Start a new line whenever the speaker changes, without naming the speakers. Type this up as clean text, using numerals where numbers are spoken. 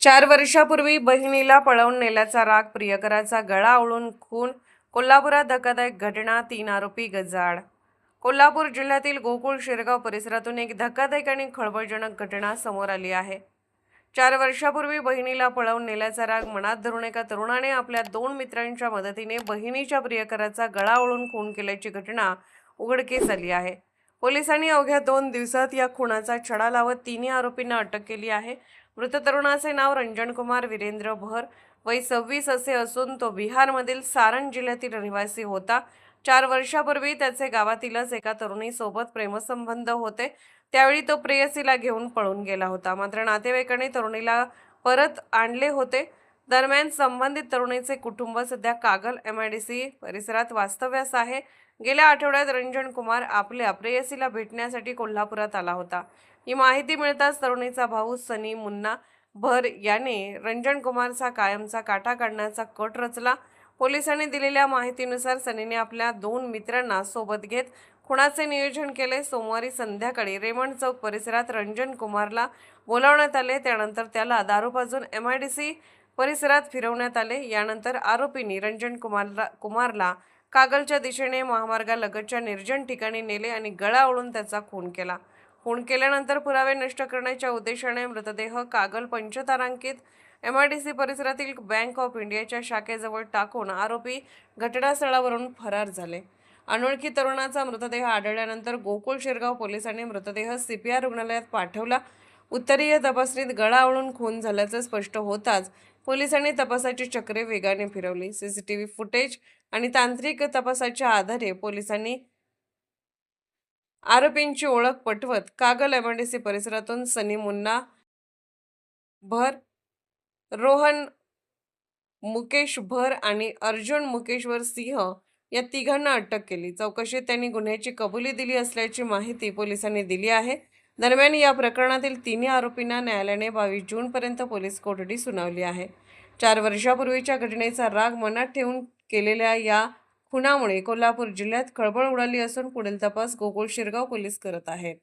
4 वर्षापूर्वी बहिणीला पळवून नेल्याचा राग, प्रियकराचा गळा आवळून खून. कोल्हापुरात धक्कादायक घटना, 3 आरोपी गजाआड. कोल्हापूर जिल्ह्यातील गोकुळ शिरगाव परिसरातून एक धक्कादायक आणि खळबळजनक घटना समोर आली आहे. 4 वर्षापूर्वी बहिणीला पळवून नेल्याचा राग मनात धरून एका तरुणाने आपल्या 2 मित्रांच्या मदतीने बहिणीच्या प्रियकराचा गळा आवळून खून केल्याची घटना उघडकीस आली आहे. पोलिसांनी अवघ्या 2 दिवसात या खुनाचा छडा लावत तिन्ही आरोपींना अटक केली आहे. मृत तरुणाचे नाव रंजन कुमार वीरेंद्र भर, वय 26 असे असून तो बिहारमधील सारण जिल्ह्यातील रहिवासी होता. 4 वर्षापूर्वी त्याचे गावातीलच एका तरुणीसोबत प्रेमसंबंध होते. त्यावेळी तो प्रेयसीला घेऊन पळून गेला होता. मात्र नातेवाईकांनी तरुणीला परत आणले होते. दरम्यान संबंधित तरुणीचे कुटुंब सध्या कागल MIDC परिसरात वास्तव्यास आहे. गेल्या आठवड्यात रंजन कुमार आपल्या प्रेयसीला भेटण्यासाठी कोल्हापुरात आला होता. ही माहिती मिळताच तरुणीचा भाऊ सनी मुन्ना भर याने रंजन कुमारचा कायमचा काटा काढण्याचा कट रचला. पोलिसांनी दिलेल्या माहितीनुसार सनीने आपल्या 2 मित्रांना सोबत घेत खुनाचे नियोजन केले. सोमवारी संध्याकाळी रेमंड चौक परिसरात रंजन कुमारला बोलावण्यात आले. त्यानंतर त्याला दारू पाजून MIDC परिसरात फिरवण्यात आले. यानंतर आरोपींनी रंजन कुमारला कागलच्या दिशेने महामार्गालगतच्या निर्जन ठिकाणी नेले आणि गळा आवळून त्याचा खून केला. खून केल्यानंतर पुरावे नष्ट करण्याच्या उद्देशाने मृतदेह कागल पंचतारांकित MIDC परिसरातील बँक ऑफ इंडियाच्या शाखेजवळ टाकून आरोपी घटनास्थळावरून फरार झाले. अनोळखी तरुणाचा मृतदेह आढळल्यानंतर गोकुळ शिरगाव पोलिसांनी मृतदेह CPR रुग्णालयात पाठवला. उत्तरीय तपासणीत गळा आवळून खून झाल्याचं स्पष्ट होताच पोलिसांनी तपासाची चक्रे वेगाने फिरवली. CCTV फुटेज आणि तांत्रिक तपासाच्या आधारे पोलिसांनी आरोपींची ओळख पटवत कागल MIDC परिसरातून सनी मुन्ना भर, रोहन मुकेश भर आणि अर्जुन मुकेश्वर सिंह या तिघांना अटक केली. चौकशीत त्यांनी गुन्ह्याची कबुली दिली असल्याची माहिती पोलिसांनी दिली आहे. दरम्यान या प्रकरणातील तिन्ही आरोपींना न्यायालयाने 22 जूनपर्यंत पोलीस कोठडी सुनावली आहे. 4 वर्षापूर्वीच्या घटनेचा राग मनात ठेवून केलेल्या या खुनामुळे कोल्हापूर जिल्ह्यात खळबळ उडाली असून पुढील तपास गोकुळ शिरगाव पोलीस करत आहेत.